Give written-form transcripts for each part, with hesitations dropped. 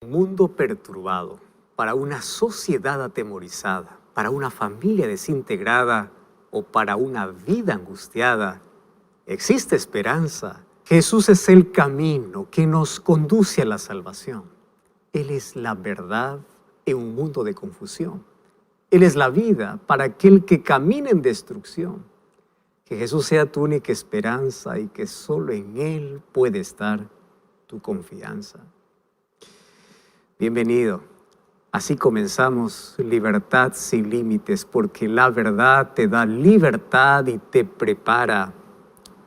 Un mundo perturbado, para una sociedad atemorizada, para una familia desintegrada o para una vida angustiada, existe esperanza. Jesús es el camino que nos conduce a la salvación. Él es la verdad en un mundo de confusión. Él es la vida para aquel que camina en destrucción. Que Jesús sea tu única esperanza y que solo en Él puede estar tu confianza. Bienvenido. Así comenzamos Libertad sin Límites, porque la verdad te da libertad y te prepara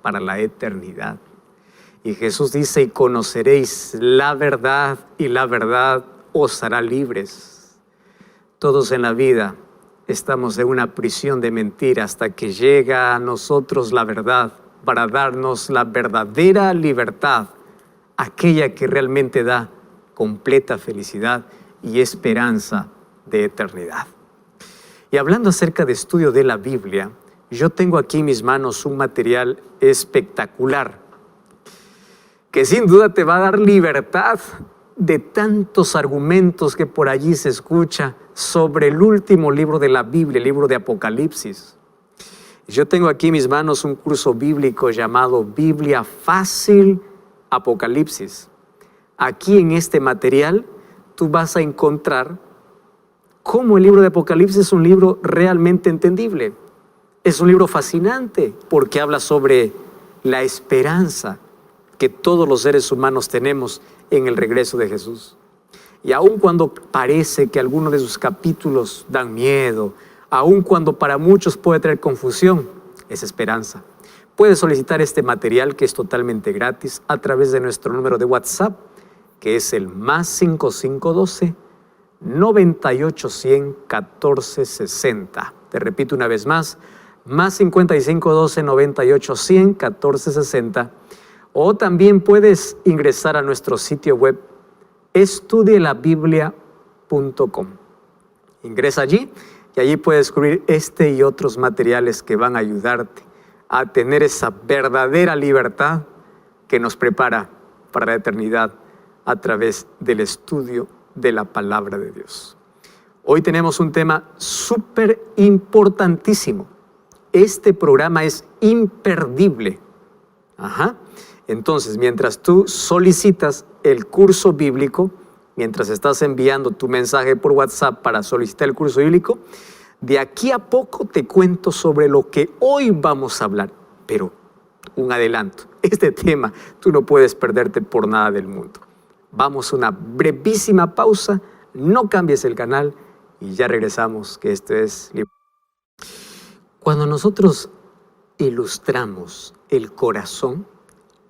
para la eternidad. Y Jesús dice, y conoceréis la verdad, y la verdad os hará libres. Todos en la vida estamos en una prisión de mentira hasta que llega a nosotros la verdad para darnos la verdadera libertad, aquella que realmente da completa felicidad y esperanza de eternidad. Y hablando acerca de estudio de la Biblia, yo tengo aquí en mis manos un material espectacular que sin duda te va a dar libertad de tantos argumentos que por allí se escucha sobre el último libro de la Biblia, el libro de Apocalipsis. Yo tengo aquí en mis manos un curso bíblico llamado Biblia Fácil Apocalipsis. Aquí en este material tú vas a encontrar cómo el libro de Apocalipsis es un libro realmente entendible. Es un libro fascinante porque habla sobre la esperanza que todos los seres humanos tenemos en el regreso de Jesús. Y aun cuando parece que algunos de sus capítulos dan miedo, aun cuando para muchos puede traer confusión, es esperanza. Puedes solicitar este material que es totalmente gratis a través de nuestro número de WhatsApp, que es el +5512 9810 1460. Te repito una vez más, +5512 9810 1460. O también puedes ingresar a nuestro sitio web estudielabiblia.com. Ingresa allí y allí puedes descubrir este y otros materiales que van a ayudarte a tener esa verdadera libertad que nos prepara para la eternidad a través del estudio de la palabra de Dios. Hoy tenemos un tema súper importantísimo. Este programa es imperdible. Entonces, mientras tú solicitas el curso bíblico, mientras estás enviando tu mensaje por WhatsApp para solicitar el curso bíblico, de aquí a poco te cuento sobre lo que hoy vamos a hablar. Pero un adelanto, este tema tú no puedes perderte por nada del mundo. Vamos a una brevísima pausa, no cambies el canal y ya regresamos, que esto es... Cuando nosotros ilustramos el corazón,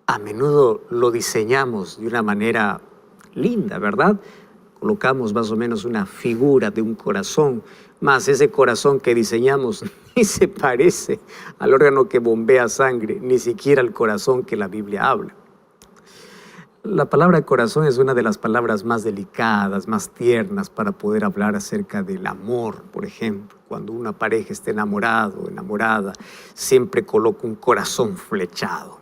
a menudo lo diseñamos de una manera linda, ¿verdad? Colocamos más o menos una figura de un corazón, más ese corazón que diseñamos ni se parece al órgano que bombea sangre, ni siquiera al corazón que la Biblia habla. La palabra corazón es una de las palabras más delicadas, más tiernas para poder hablar acerca del amor, por ejemplo. Cuando una pareja está enamorado o enamorada, siempre coloca un corazón flechado.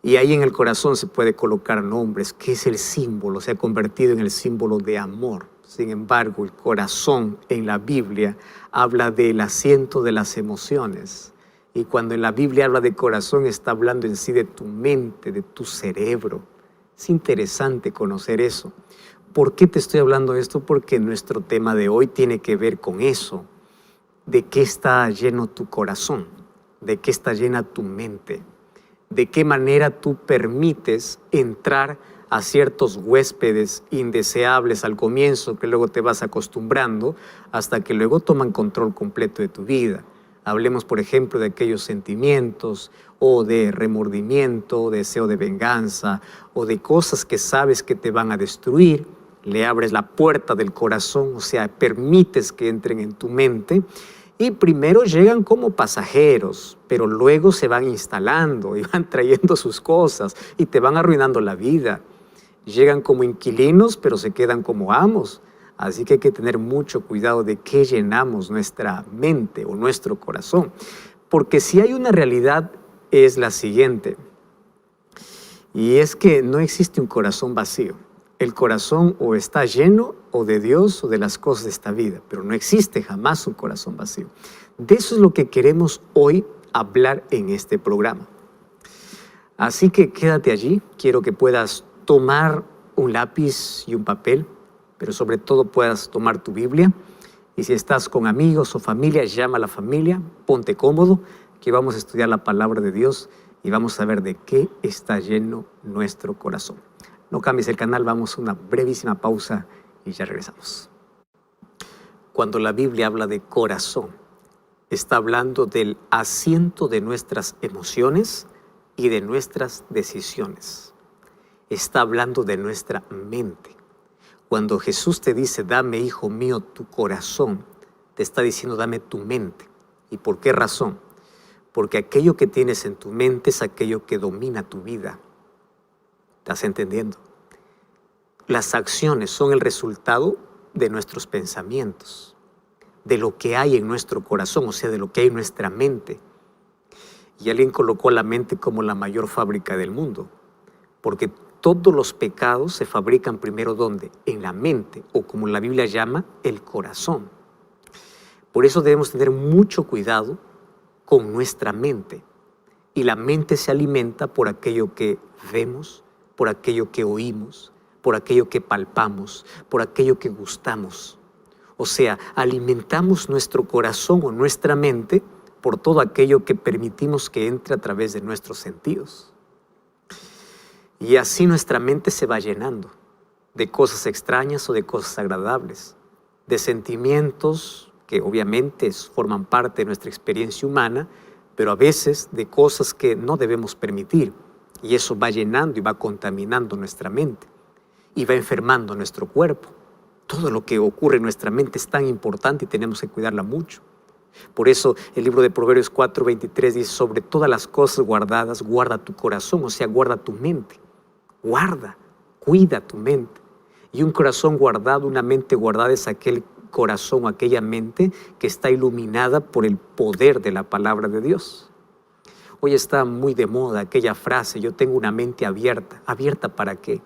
Y ahí en el corazón se puede colocar nombres, que es el símbolo, se ha convertido en el símbolo de amor. Sin embargo, el corazón en la Biblia habla del asiento de las emociones. Y cuando en la Biblia habla de corazón, está hablando en sí de tu mente, de tu cerebro. Es interesante conocer eso. ¿Por qué te estoy hablando de esto? Porque nuestro tema de hoy tiene que ver con eso. ¿De qué está lleno tu corazón? ¿De qué está llena tu mente? ¿De qué manera tú permites entrar a ciertos huéspedes indeseables al comienzo, que luego te vas acostumbrando, hasta que luego toman control completo de tu vida? Hablemos, por ejemplo, de aquellos sentimientos o de remordimiento, deseo de venganza o de cosas que sabes que te van a destruir. Le abres la puerta del corazón, o sea, permites que entren en tu mente y primero llegan como pasajeros, pero luego se van instalando y van trayendo sus cosas y te van arruinando la vida. Llegan como inquilinos, pero se quedan como amos. Así que hay que tener mucho cuidado de qué llenamos nuestra mente o nuestro corazón. Porque si hay una realidad es la siguiente. Y es que no existe un corazón vacío. El corazón o está lleno o de Dios o de las cosas de esta vida, pero no existe jamás un corazón vacío. De eso es lo que queremos hoy hablar en este programa. Así que quédate allí, quiero que puedas tomar un lápiz y un papel, pero sobre todo puedas tomar tu Biblia. Y si estás con amigos o familia, llama a la familia, ponte cómodo, que vamos a estudiar la palabra de Dios y vamos a ver de qué está lleno nuestro corazón. No cambies el canal, vamos a una brevísima pausa y ya regresamos. Cuando la Biblia habla de corazón, está hablando del asiento de nuestras emociones y de nuestras decisiones. Está hablando de nuestra mente. Cuando Jesús te dice, dame, hijo mío, tu corazón, te está diciendo, dame tu mente. ¿Y por qué razón? Porque aquello que tienes en tu mente es aquello que domina tu vida. ¿Estás entendiendo? Las acciones son el resultado de nuestros pensamientos, de lo que hay en nuestro corazón, o sea, de lo que hay en nuestra mente. Y alguien colocó la mente como la mayor fábrica del mundo, porque todos los pecados se fabrican primero ¿dónde? En la mente, o como la Biblia llama, el corazón. Por eso debemos tener mucho cuidado con nuestra mente. Y la mente se alimenta por aquello que vemos, por aquello que oímos, por aquello que palpamos, por aquello que gustamos. O sea, alimentamos nuestro corazón o nuestra mente por todo aquello que permitimos que entre a través de nuestros sentidos. Y así nuestra mente se va llenando de cosas extrañas o de cosas agradables, de sentimientos que obviamente forman parte de nuestra experiencia humana, pero a veces de cosas que no debemos permitir. Y eso va llenando y va contaminando nuestra mente y va enfermando nuestro cuerpo. Todo lo que ocurre en nuestra mente es tan importante y tenemos que cuidarla mucho. Por eso el libro de Proverbios 4:23 dice, sobre todas las cosas guardadas, guarda tu corazón, o sea, guarda tu mente. Guarda, cuida tu mente. Y un corazón guardado, una mente guardada es aquel corazón o aquella mente que está iluminada por el poder de la palabra de Dios. Hoy está muy de moda aquella frase, yo tengo una mente abierta. ¿Abierta para qué?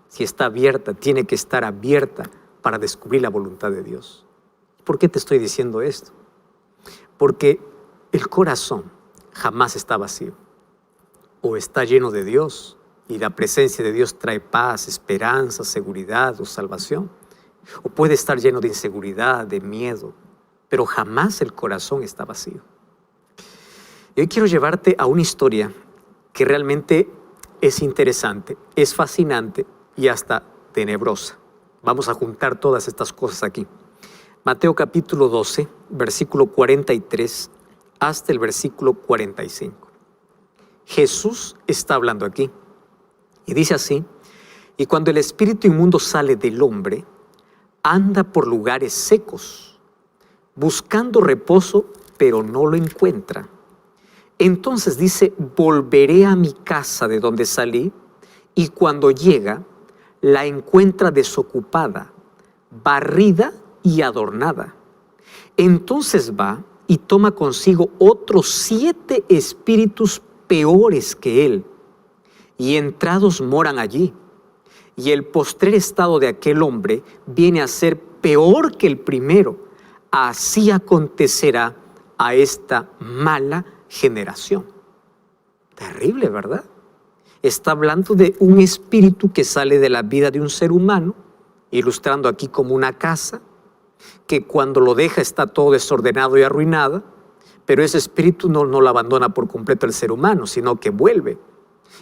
Si está abierta, tiene que estar abierta para descubrir la voluntad de Dios. ¿Por qué te estoy diciendo esto? Porque el corazón jamás está vacío. O está lleno de Dios y la presencia de Dios trae paz, esperanza, seguridad o salvación. O puede estar lleno de inseguridad, de miedo, pero jamás el corazón está vacío. Y hoy quiero llevarte a una historia que realmente es interesante, es fascinante y hasta tenebrosa. Vamos a juntar todas estas cosas aquí. Mateo capítulo 12, versículo 43 hasta el versículo 45. Jesús está hablando aquí y dice así, y cuando el espíritu inmundo sale del hombre, anda por lugares secos, buscando reposo, pero no lo encuentra. Entonces dice, volveré a mi casa de donde salí, y cuando llega, la encuentra desocupada, barrida y adornada. Entonces va y toma consigo otros 7 espíritus peores que él, y entrados moran allí. Y el postrer estado de aquel hombre viene a ser peor que el primero. Así acontecerá a esta mala generación. Terrible, ¿verdad? Está hablando de un espíritu que sale de la vida de un ser humano, ilustrando aquí como una casa, que cuando lo deja está todo desordenado y arruinado, pero ese espíritu no lo abandona por completo el ser humano, sino que vuelve.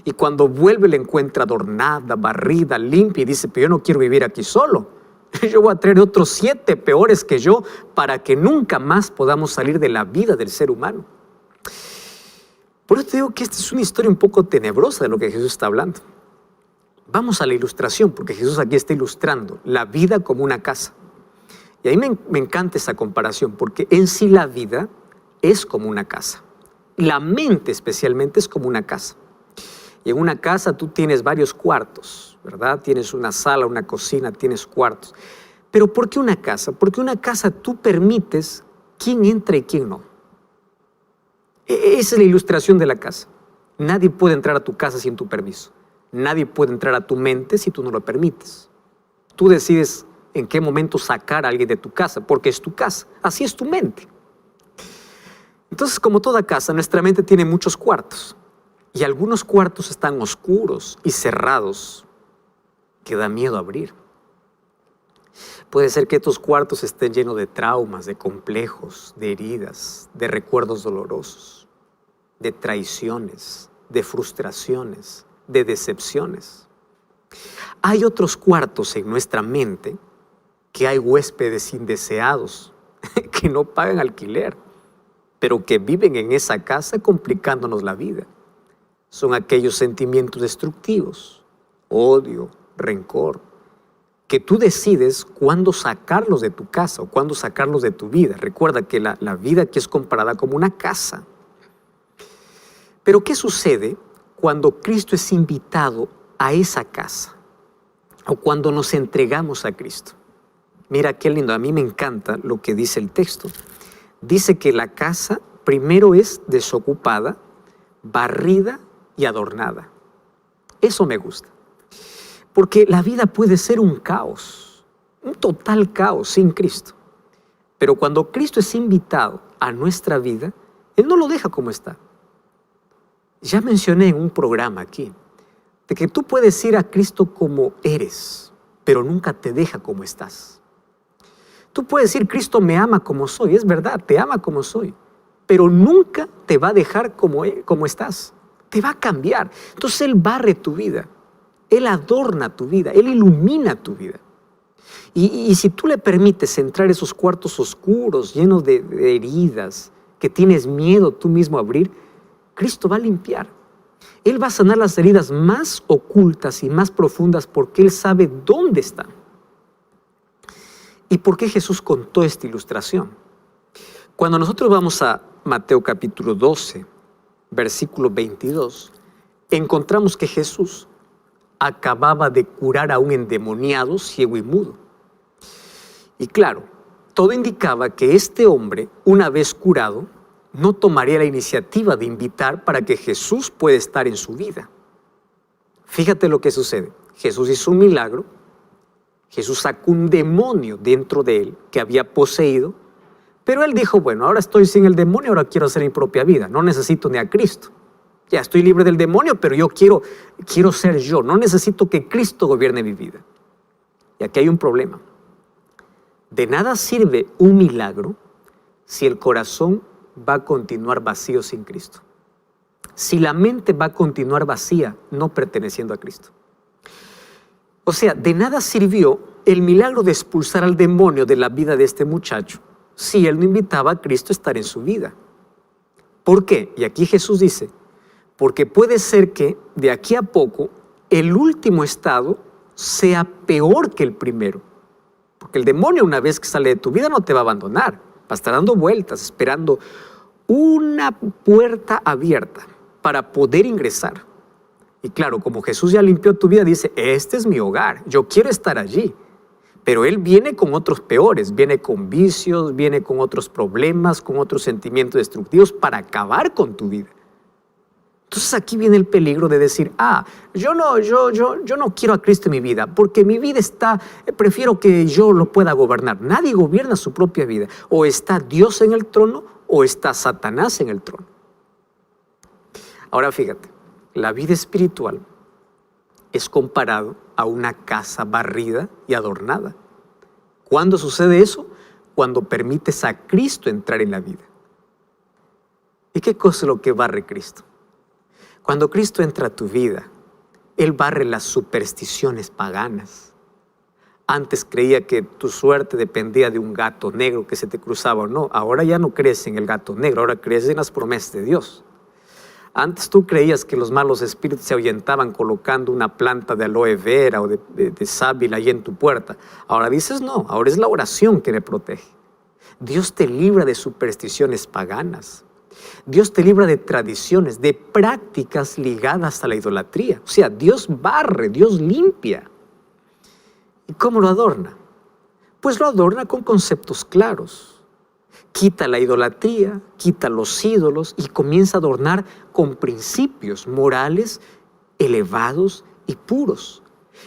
Y cuando vuelve la encuentra adornada, barrida, limpia y dice, pero yo no quiero vivir aquí solo. Yo voy a traer otros 7 peores que yo para que nunca más podamos salir de la vida del ser humano. Por eso te digo que esta es una historia un poco tenebrosa de lo que Jesús está hablando. Vamos a la ilustración, porque Jesús aquí está ilustrando la vida como una casa. Y a mí me encanta esa comparación, porque en sí la vida es como una casa. La mente especialmente es como una casa. Y en una casa tú tienes varios cuartos, ¿verdad? Tienes una sala, una cocina, tienes cuartos. Pero ¿por qué una casa? Porque una casa tú permites quién entra y quién no. Esa es la ilustración de la casa. Nadie puede entrar a tu casa sin tu permiso. Nadie puede entrar a tu mente si tú no lo permites. Tú decides en qué momento sacar a alguien de tu casa, porque es tu casa. Así es tu mente. Entonces, como toda casa, nuestra mente tiene muchos cuartos. Y algunos cuartos están oscuros y cerrados, que da miedo abrir. Puede ser que estos cuartos estén llenos de traumas, de complejos, de heridas, de recuerdos dolorosos, de traiciones, de frustraciones, de decepciones. Hay otros cuartos en nuestra mente que hay huéspedes indeseados que no pagan alquiler, pero que viven en esa casa complicándonos la vida. Son aquellos sentimientos destructivos, odio, rencor, que tú decides cuándo sacarlos de tu casa o cuándo sacarlos de tu vida. Recuerda que la vida aquí es comparada como una casa. Pero ¿qué sucede cuando Cristo es invitado a esa casa? O cuando nos entregamos a Cristo. Mira qué lindo, a mí me encanta lo que dice el texto. Dice que la casa primero es desocupada, barrida y adornada. Eso me gusta. Porque la vida puede ser un caos, un total caos sin Cristo. Pero cuando Cristo es invitado a nuestra vida, Él no lo deja como está. Ya mencioné en un programa aquí, de que tú puedes ir a Cristo como eres, pero nunca te deja como estás. Tú puedes decir, Cristo me ama como soy, es verdad, te ama como soy, pero nunca te va a dejar como estás, te va a cambiar. Entonces Él barre tu vida, Él adorna tu vida, Él ilumina tu vida. Y si tú le permites entrar a esos cuartos oscuros, llenos de heridas, que tienes miedo tú mismo a abrir, Cristo va a limpiar. Él va a sanar las heridas más ocultas y más profundas porque Él sabe dónde están. ¿Y por qué Jesús contó esta ilustración? Cuando nosotros vamos a Mateo capítulo 12, versículo 22, encontramos que Jesús acababa de curar a un endemoniado, ciego y mudo. Y claro, todo indicaba que este hombre, una vez curado, no tomaría la iniciativa de invitar para que Jesús pueda estar en su vida. Fíjate lo que sucede. Jesús hizo un milagro. Jesús sacó un demonio dentro de él que había poseído, pero él dijo, bueno, ahora estoy sin el demonio, ahora quiero hacer mi propia vida. No necesito ni a Cristo. Ya estoy libre del demonio, pero yo quiero ser yo. No necesito que Cristo gobierne mi vida. Y aquí hay un problema. De nada sirve un milagro si el corazón va a continuar vacío sin Cristo. Si la mente va a continuar vacía, no perteneciendo a Cristo. O sea, de nada sirvió el milagro de expulsar al demonio de la vida de este muchacho si él no invitaba a Cristo a estar en su vida. ¿Por qué? Y aquí Jesús dice, porque puede ser que de aquí a poco el último estado sea peor que el primero. Porque el demonio, una vez que sale de tu vida, no te va a abandonar. Va a estar dando vueltas, esperando una puerta abierta para poder ingresar. Y claro, como Jesús ya limpió tu vida, dice, este es mi hogar, yo quiero estar allí. Pero Él viene con otros peores, viene con vicios, viene con otros problemas, con otros sentimientos destructivos para acabar con tu vida. Entonces aquí viene el peligro de decir, yo no quiero a Cristo en mi vida, porque mi vida prefiero que yo lo pueda gobernar. Nadie gobierna su propia vida. O está Dios en el trono, o está Satanás en el trono. Ahora fíjate, la vida espiritual es comparado a una casa barrida y adornada. ¿Cuándo sucede eso? Cuando permites a Cristo entrar en la vida. ¿Y qué cosa es lo que barre Cristo? Cuando Cristo entra a tu vida, Él barre las supersticiones paganas. Antes creía que tu suerte dependía de un gato negro que se te cruzaba o no. Ahora ya no crees en el gato negro, ahora crees en las promesas de Dios. Antes tú creías que los malos espíritus se ahuyentaban colocando una planta de aloe vera o de sábila ahí en tu puerta. Ahora dices no, ahora es la oración que me protege. Dios te libra de supersticiones paganas. Dios te libra de tradiciones, de prácticas ligadas a la idolatría. O sea, Dios barre, Dios limpia. ¿Y cómo lo adorna? Pues lo adorna con conceptos claros. Quita la idolatría, quita los ídolos y comienza a adornar con principios morales elevados y puros.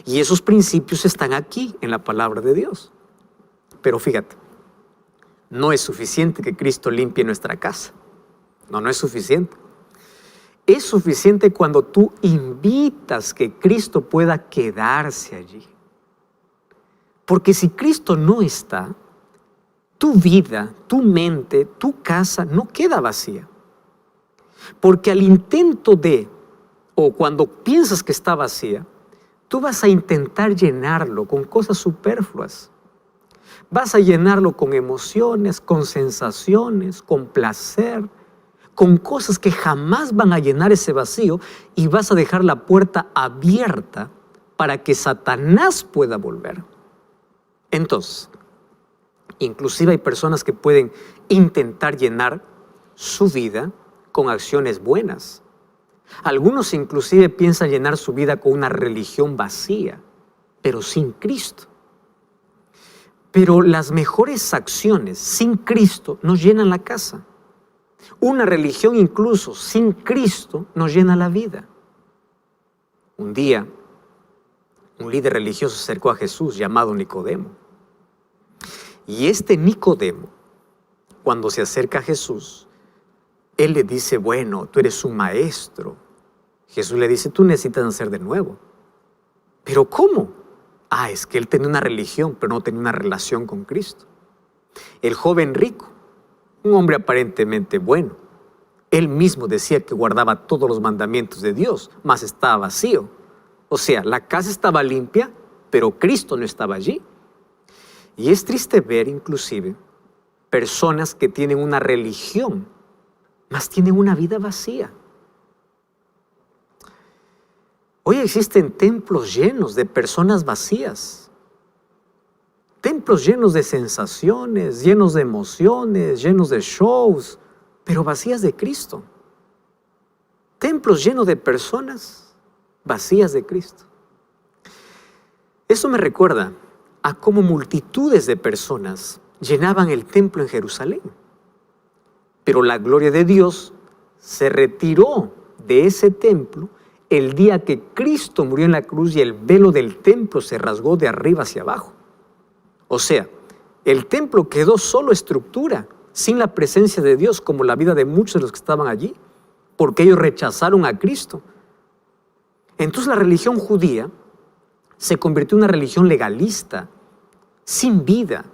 Y esos principios están aquí en la palabra de Dios. Pero fíjate, no es suficiente que Cristo limpie nuestra casa. No es suficiente. Es suficiente cuando tú invitas que Cristo pueda quedarse allí. Porque si Cristo no está, tu vida, tu mente, tu casa no queda vacía. Porque al intento de, o cuando piensas que está vacía, tú vas a intentar llenarlo con cosas superfluas. Vas a llenarlo con emociones, con sensaciones, con placer, con cosas que jamás van a llenar ese vacío, y vas a dejar la puerta abierta para que Satanás pueda volver. Entonces, inclusive hay personas que pueden intentar llenar su vida con acciones buenas. Algunos inclusive piensan llenar su vida con una religión vacía, pero sin Cristo. Pero las mejores acciones sin Cristo nos llenan la casa. Una religión incluso sin Cristo nos llena la vida. Un día, un líder religioso se acercó a Jesús llamado Nicodemo. Y este Nicodemo, cuando se acerca a Jesús, él le dice, bueno, tú eres un maestro. Jesús le dice, tú necesitas nacer de nuevo. ¿Pero cómo? Es que él tenía una religión, pero no tenía una relación con Cristo. El joven rico, un hombre aparentemente bueno, él mismo decía que guardaba todos los mandamientos de Dios, mas estaba vacío. O sea, la casa estaba limpia, pero Cristo no estaba allí. Y es triste ver inclusive personas que tienen una religión, mas tienen una vida vacía. Hoy existen templos llenos de personas vacías. Templos llenos de sensaciones, llenos de emociones, llenos de shows, pero vacías de Cristo. Templos llenos de personas vacías de Cristo. Eso me recuerda a cómo multitudes de personas llenaban el templo en Jerusalén. Pero la gloria de Dios se retiró de ese templo el día que Cristo murió en la cruz y el velo del templo se rasgó de arriba hacia abajo. O sea, el templo quedó solo estructura, sin la presencia de Dios, como la vida de muchos de los que estaban allí, porque ellos rechazaron a Cristo. Entonces la religión judía se convirtió en una religión legalista, sin vida,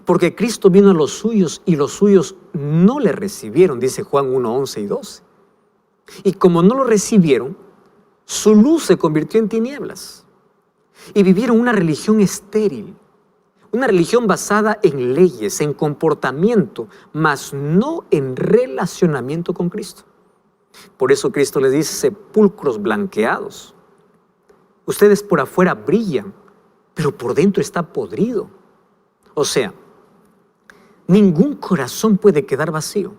porque Cristo vino a los suyos y los suyos no le recibieron, dice Juan 1, 11 y 12. Y como no lo recibieron, su luz se convirtió en tinieblas. Y vivieron una religión estéril, una religión basada en leyes, en comportamiento, mas no en relacionamiento con Cristo. Por eso Cristo les dice, sepulcros blanqueados. Ustedes por afuera brillan, pero por dentro está podrido. O sea, ningún corazón puede quedar vacío.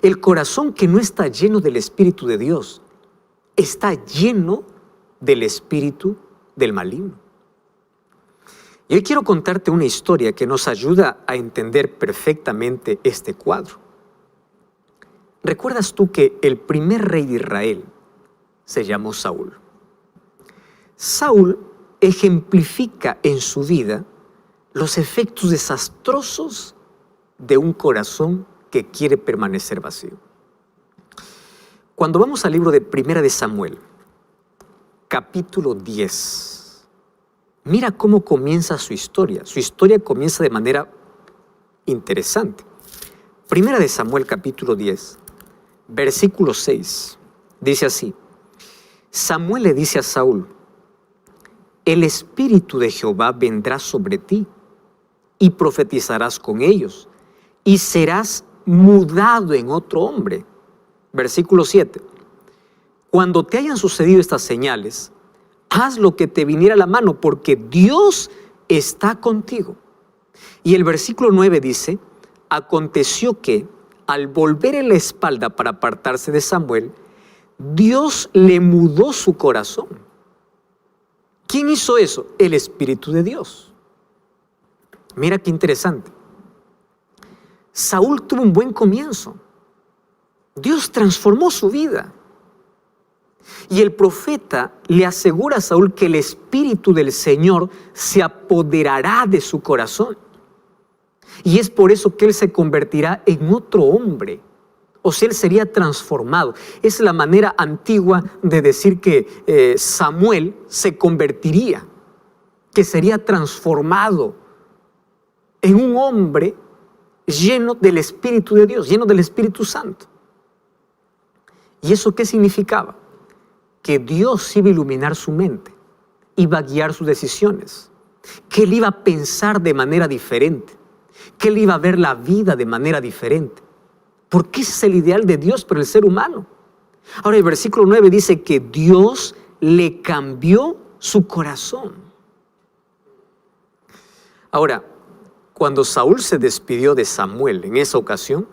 El corazón que no está lleno del Espíritu de Dios está lleno del espíritu del maligno. Y hoy quiero contarte una historia que nos ayuda a entender perfectamente este cuadro. ¿Recuerdas tú que el primer rey de Israel se llamó Saúl? Saúl ejemplifica en su vida los efectos desastrosos de un corazón que quiere permanecer vacío. Cuando vamos al libro de Primera de Samuel, capítulo 10, mira cómo comienza su historia. Su historia comienza de manera interesante. Primera de Samuel, capítulo 10, versículo 6, dice así: Samuel le dice a Saúl, el Espíritu de Jehová vendrá sobre ti y profetizarás con ellos y serás mudado en otro hombre. Versículo 7. Cuando te hayan sucedido estas señales, haz lo que te viniera a la mano, porque Dios está contigo. Y el versículo 9 dice, aconteció que, al volver en la espalda para apartarse de Samuel, Dios le mudó su corazón. ¿Quién hizo eso? El Espíritu de Dios. Mira qué interesante. Saúl tuvo un buen comienzo. Dios transformó su vida. Y el profeta le asegura a Saúl que el Espíritu del Señor se apoderará de su corazón. Y es por eso que él se convertirá en otro hombre. O sea, él sería transformado. Es la manera antigua de decir que Samuel se convertiría, que sería transformado en un hombre lleno del Espíritu de Dios, lleno del Espíritu Santo. ¿Y eso qué significaba? Que Dios iba a iluminar su mente, iba a guiar sus decisiones, que él iba a pensar de manera diferente, que él iba a ver la vida de manera diferente. Porque ese es el ideal de Dios para el ser humano. Ahora el versículo 9 dice que Dios le cambió su corazón. Ahora, cuando Saúl se despidió de Samuel en esa ocasión,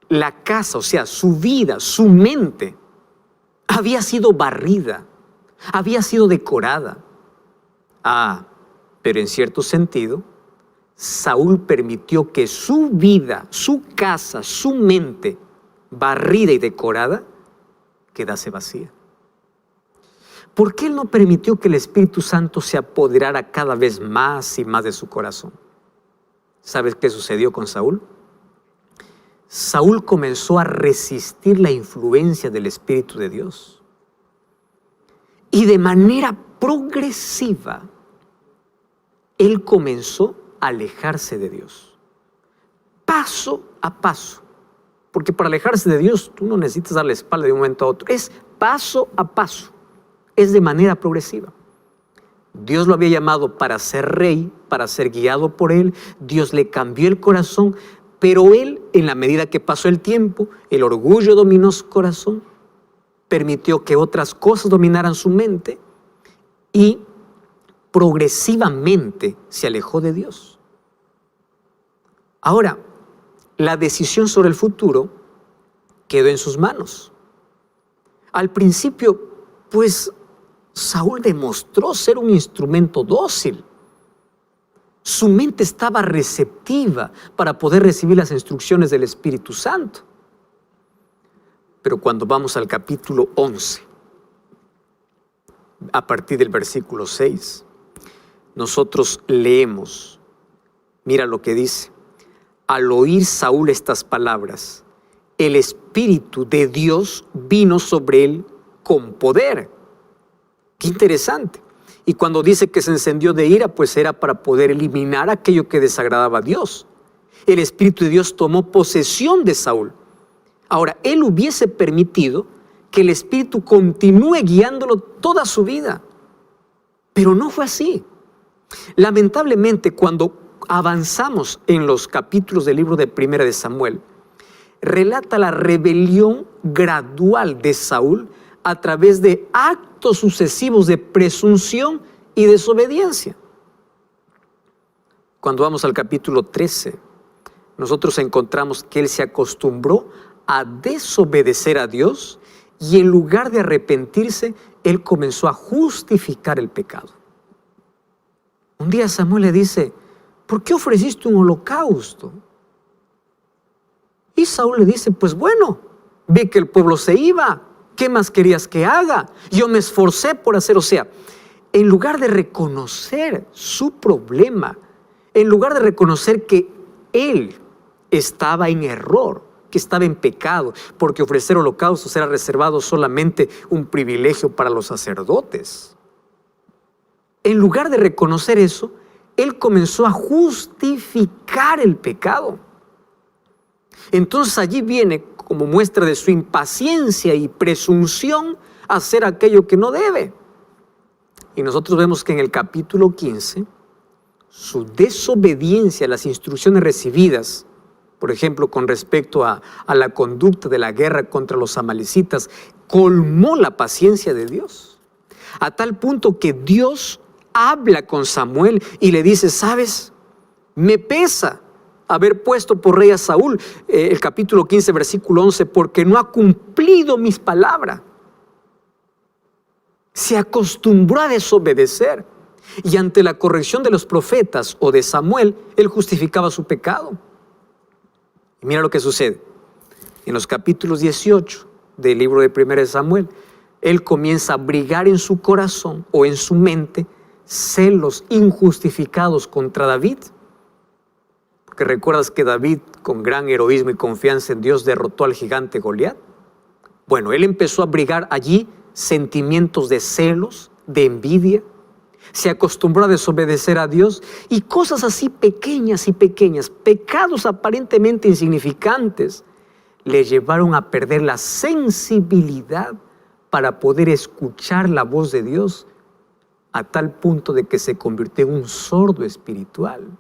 la casa, o sea, su vida, su mente, había sido barrida, había sido decorada. Pero en cierto sentido, Saúl permitió que su vida, su casa, su mente, barrida y decorada, quedase vacía. ¿Por qué él no permitió que el Espíritu Santo se apoderara cada vez más y más de su corazón? ¿Sabes qué sucedió con Saúl? Saúl comenzó a resistir la influencia del Espíritu de Dios. Y de manera progresiva, él comenzó a alejarse de Dios. Paso a paso. Porque para alejarse de Dios, tú no necesitas dar la espalda de un momento a otro. Es paso a paso. Es de manera progresiva. Dios lo había llamado para ser rey, para ser guiado por él. Dios le cambió el corazón, pero él, en la medida que pasó el tiempo, el orgullo dominó su corazón, permitió que otras cosas dominaran su mente y progresivamente se alejó de Dios. Ahora, la decisión sobre el futuro quedó en sus manos. Al principio, pues, Saúl demostró ser un instrumento dócil. Su mente estaba receptiva para poder recibir las instrucciones del Espíritu Santo. Pero cuando vamos al capítulo 11, a partir del versículo 6, nosotros leemos, mira lo que dice: al oír Saúl estas palabras, el Espíritu de Dios vino sobre él con poder. Qué interesante. Y cuando dice que se encendió de ira, pues era para poder eliminar aquello que desagradaba a Dios. El Espíritu de Dios tomó posesión de Saúl. Ahora, él hubiese permitido que el Espíritu continúe guiándolo toda su vida. Pero no fue así. Lamentablemente, cuando avanzamos en los capítulos del libro de Primera de Samuel, relata la rebelión gradual de Saúl a través de actos sucesivos de presunción y desobediencia. Cuando vamos al capítulo 13, nosotros encontramos que él se acostumbró a desobedecer a Dios y en lugar de arrepentirse, él comenzó a justificar el pecado. Un día Samuel le dice: ¿por qué ofreciste un holocausto? Y Saúl le dice: pues bueno, vi que el pueblo se iba. ¿Qué más querías que haga? Yo me esforcé por hacer. O sea, en lugar de reconocer su problema, en lugar de reconocer que él estaba en error, que estaba en pecado, porque ofrecer holocaustos era reservado solamente un privilegio para los sacerdotes. En lugar de reconocer eso, él comenzó a justificar el pecado. Entonces allí viene, como muestra de su impaciencia y presunción, a hacer aquello que no debe. Y nosotros vemos que en el capítulo 15, su desobediencia a las instrucciones recibidas, por ejemplo, con respecto a la conducta de la guerra contra los amalecitas, colmó la paciencia de Dios. A tal punto que Dios habla con Samuel y le dice: ¿sabes? Me pesa haber puesto por rey a Saúl, el capítulo 15, versículo 11, porque no ha cumplido mis palabras. Se acostumbró a desobedecer y ante la corrección de los profetas o de Samuel, él justificaba su pecado. Y mira lo que sucede. En los capítulos 18 del libro de 1 de Samuel, él comienza a abrigar en su corazón o en su mente celos injustificados contra David. Porque recuerdas que David, con gran heroísmo y confianza en Dios, derrotó al gigante Goliat. Bueno, él empezó a abrigar allí sentimientos de celos, de envidia. Se acostumbró a desobedecer a Dios y cosas así pequeñas y pequeñas, pecados aparentemente insignificantes, le llevaron a perder la sensibilidad para poder escuchar la voz de Dios, a tal punto de que se convirtió en un sordo espiritual.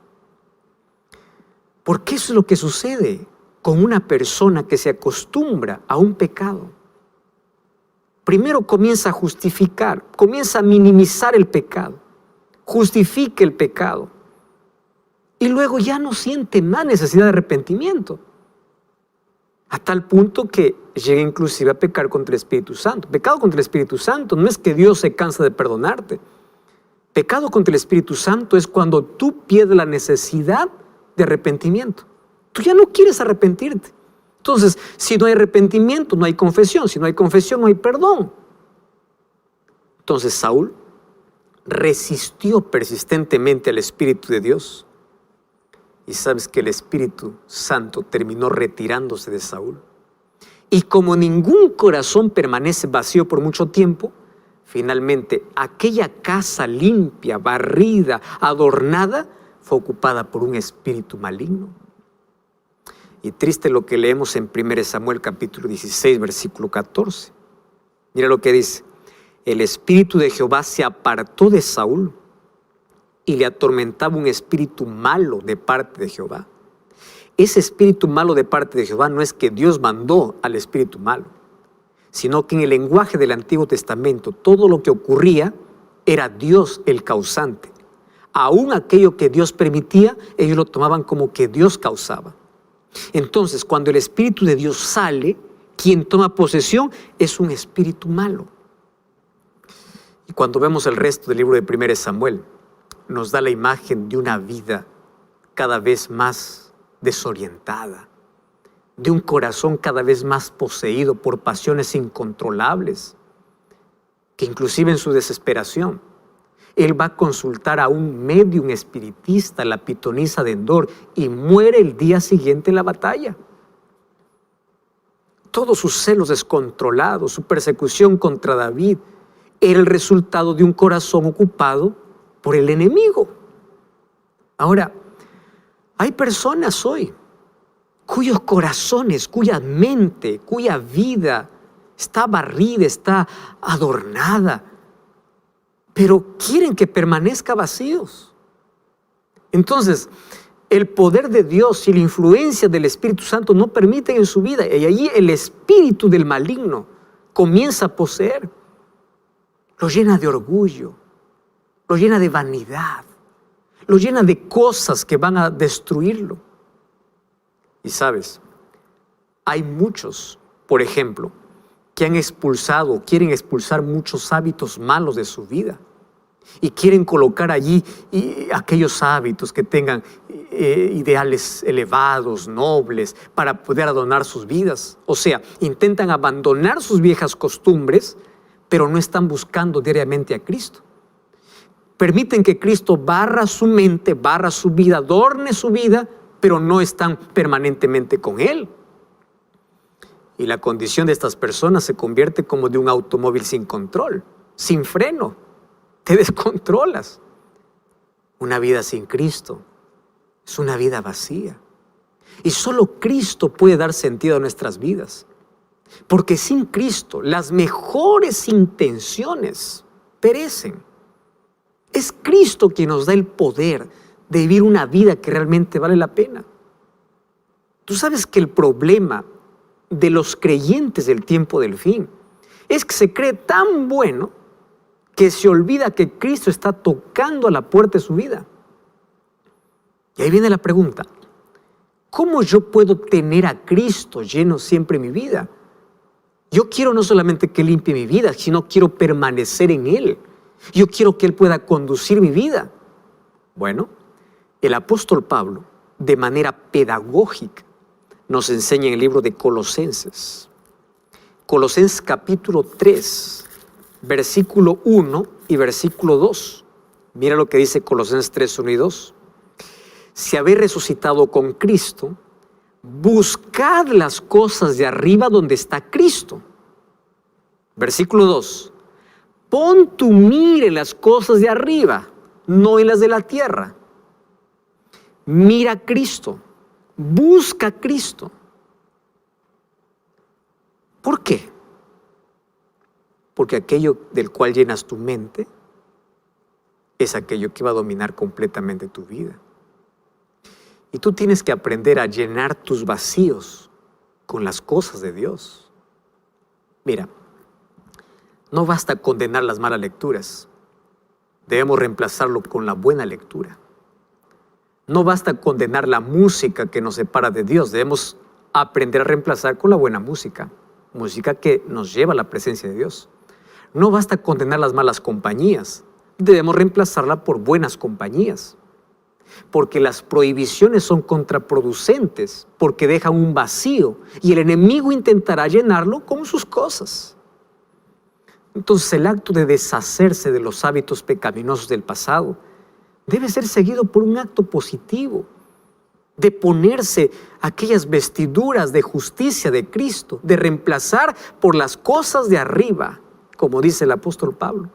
Porque eso es lo que sucede con una persona que se acostumbra a un pecado. Primero comienza a justificar, comienza a minimizar el pecado, justifica el pecado y luego ya no siente más necesidad de arrepentimiento, a tal punto que llega inclusive a pecar contra el Espíritu Santo. Pecado contra el Espíritu Santo no es que Dios se cansa de perdonarte. Pecado contra el Espíritu Santo es cuando tú pierdes la necesidad de arrepentimiento. Tú ya no quieres arrepentirte. Entonces, si no hay arrepentimiento, no hay confesión. Si no hay confesión, no hay perdón. Entonces Saúl resistió persistentemente al Espíritu de Dios. Y sabes que el Espíritu Santo terminó retirándose de Saúl. Y como ningún corazón permanece vacío por mucho tiempo, finalmente aquella casa limpia, barrida, adornada, fue ocupada por un espíritu maligno. Y triste lo que leemos en 1 Samuel capítulo 16, versículo 14. Mira lo que dice. El espíritu de Jehová se apartó de Saúl y le atormentaba un espíritu malo de parte de Jehová. Ese espíritu malo de parte de Jehová no es que Dios mandó al espíritu malo, sino que en el lenguaje del Antiguo Testamento todo lo que ocurría era Dios el causante. Aún aquello que Dios permitía, ellos lo tomaban como que Dios causaba. Entonces, cuando el Espíritu de Dios sale, quien toma posesión es un espíritu malo. Y cuando vemos el resto del libro de 1 Samuel, nos da la imagen de una vida cada vez más desorientada, de un corazón cada vez más poseído por pasiones incontrolables, que inclusive en su desesperación, él va a consultar a un medium espiritista, la pitonisa de Endor, y muere el día siguiente en la batalla. Todos sus celos descontrolados, su persecución contra David, era el resultado de un corazón ocupado por el enemigo. Ahora, hay personas hoy cuyos corazones, cuya mente, cuya vida está barrida, está adornada, pero quieren que permanezca vacíos. Entonces, el poder de Dios y la influencia del Espíritu Santo no permiten en su vida, y allí el espíritu del maligno comienza a poseer. Lo llena de orgullo, lo llena de vanidad, lo llena de cosas que van a destruirlo. Y sabes, hay muchos, por ejemplo, que han expulsado, quieren expulsar muchos hábitos malos de su vida y quieren colocar allí aquellos hábitos que tengan ideales elevados, nobles, para poder adornar sus vidas. O sea, intentan abandonar sus viejas costumbres, pero no están buscando diariamente a Cristo. Permiten que Cristo barra su mente, barra su vida, adorne su vida, pero no están permanentemente con Él. Y la condición de estas personas se convierte como de un automóvil sin control, sin freno. Te descontrolas. Una vida sin Cristo es una vida vacía. Y solo Cristo puede dar sentido a nuestras vidas. Porque sin Cristo las mejores intenciones perecen. Es Cristo quien nos da el poder de vivir una vida que realmente vale la pena. Tú sabes que el problema de los creyentes del tiempo del fin es que se cree tan bueno que se olvida que Cristo está tocando a la puerta de su vida. Y ahí viene la pregunta: ¿cómo yo puedo tener a Cristo lleno siempre en mi vida? Yo quiero no solamente que limpie mi vida, sino quiero permanecer en Él. Yo quiero que Él pueda conducir mi vida. Bueno, el apóstol Pablo, de manera pedagógica, nos enseña en el libro de Colosenses. Colosenses capítulo 3, versículo 1 y versículo 2. Mira lo que dice Colosenses 3, 1 y 2. Si habéis resucitado con Cristo, buscad las cosas de arriba donde está Cristo. Versículo 2. Pon tu mira en las cosas de arriba, no en las de la tierra. Mira a Cristo, busca a Cristo. ¿Por qué? Porque aquello del cual llenas tu mente es aquello que va a dominar completamente tu vida. Y tú tienes que aprender a llenar tus vacíos con las cosas de Dios. Mira, no basta condenar las malas lecturas. Debemos reemplazarlo con la buena lectura. No basta condenar la música que nos separa de Dios. Debemos aprender a reemplazar con la buena música. Música que nos lleva a la presencia de Dios. No basta condenar las malas compañías. Debemos reemplazarla por buenas compañías. Porque las prohibiciones son contraproducentes, porque dejan un vacío y el enemigo intentará llenarlo con sus cosas. Entonces el acto de deshacerse de los hábitos pecaminosos del pasado debe ser seguido por un acto positivo, de ponerse aquellas vestiduras de justicia de Cristo, de reemplazar por las cosas de arriba, como dice el apóstol Pablo.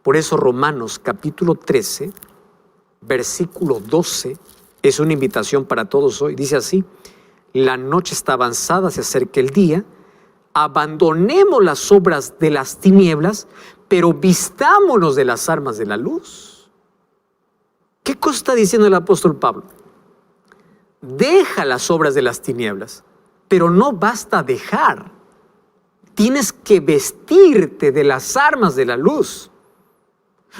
Por eso Romanos capítulo 13, versículo 12, es una invitación para todos hoy. Dice así: la noche está avanzada, se acerca el día, abandonemos las obras de las tinieblas, pero vistámonos de las armas de la luz. ¿Qué cosa está diciendo el apóstol Pablo? Deja las obras de las tinieblas, pero no basta dejar. Tienes que vestirte de las armas de la luz.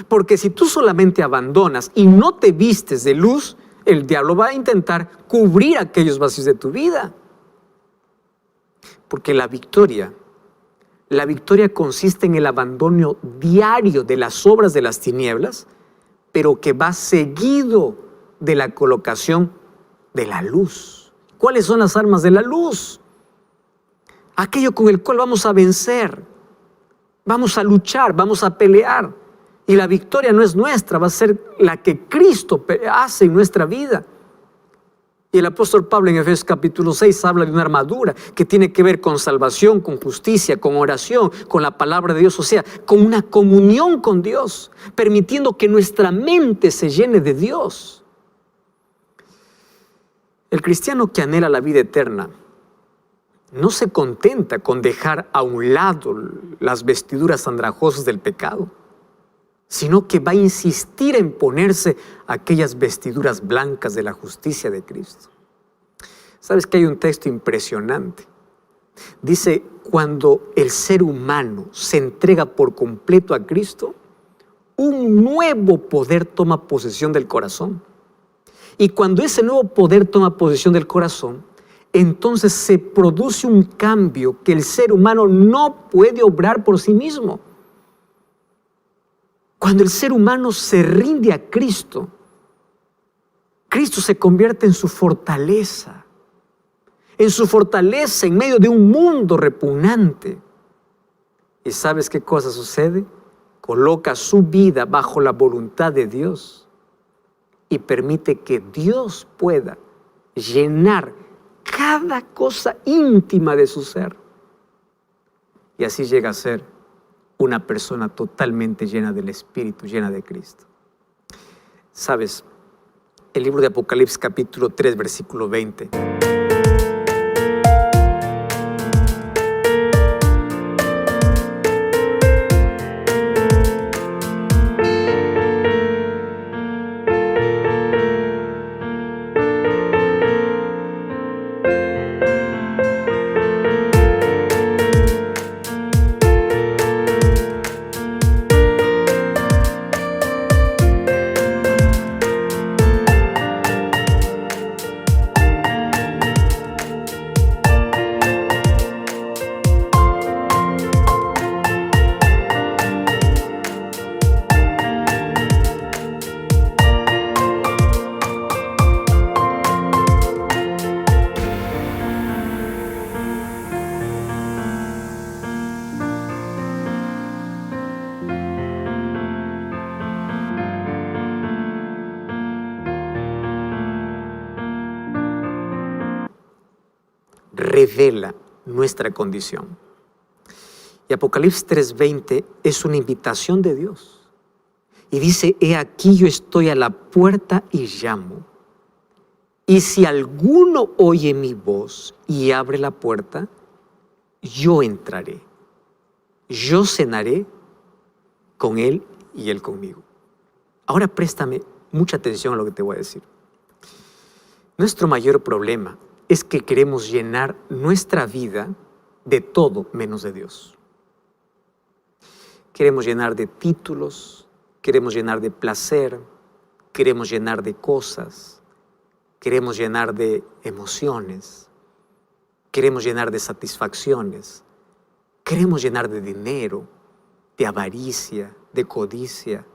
Porque si tú solamente abandonas y no te vistes de luz, el diablo va a intentar cubrir aquellos vacíos de tu vida. Porque la victoria consiste en el abandono diario de las obras de las tinieblas, pero que va seguido de la colocación de la luz. ¿Cuáles son las armas de la luz? Aquello con el cual vamos a vencer, vamos a luchar, vamos a pelear. Y la victoria no es nuestra, va a ser la que Cristo hace en nuestra vida. Y el apóstol Pablo en Efesios capítulo 6 habla de una armadura que tiene que ver con salvación, con justicia, con oración, con la palabra de Dios, o sea, con una comunión con Dios, permitiendo que nuestra mente se llene de Dios. El cristiano que anhela la vida eterna no se contenta con dejar a un lado las vestiduras andrajosas del pecado, sino que va a insistir en ponerse aquellas vestiduras blancas de la justicia de Cristo. ¿Sabes que hay un texto impresionante? Dice, cuando el ser humano se entrega por completo a Cristo, un nuevo poder toma posesión del corazón. Y cuando ese nuevo poder toma posesión del corazón, entonces se produce un cambio que el ser humano no puede obrar por sí mismo. Cuando el ser humano se rinde a Cristo, Cristo se convierte en su fortaleza en medio de un mundo repugnante. ¿Y sabes qué cosa sucede? Coloca su vida bajo la voluntad de Dios y permite que Dios pueda llenar cada cosa íntima de su ser. Y así llega a ser una persona totalmente llena del Espíritu, llena de Cristo. ¿Sabes? El libro de Apocalipsis capítulo 3, versículo 20. revela nuestra condición. Y Apocalipsis 3:20 es una invitación de Dios. Y dice, he aquí yo estoy a la puerta y llamo. Y si alguno oye mi voz y abre la puerta, yo entraré. Yo cenaré con él y él conmigo. Ahora préstame mucha atención a lo que te voy a decir. Nuestro mayor problema es que queremos llenar nuestra vida de todo menos de Dios. Queremos llenar de títulos, queremos llenar de placer, queremos llenar de cosas, queremos llenar de emociones, queremos llenar de satisfacciones, queremos llenar de dinero, de avaricia, de codicia.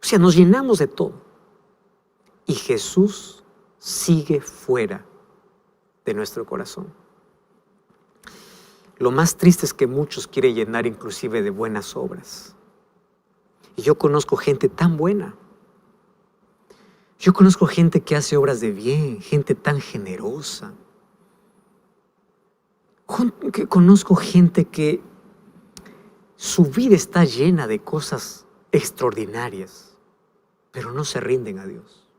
O sea, nos llenamos de todo. Y Jesús sigue fuera de nuestro corazón. Lo más triste es que muchos quieren llenar inclusive de buenas obras. Y yo conozco gente tan buena. Yo conozco gente que hace obras de bien, gente tan generosa. Conozco gente que su vida está llena de cosas extraordinarias, pero no se rinden a Dios.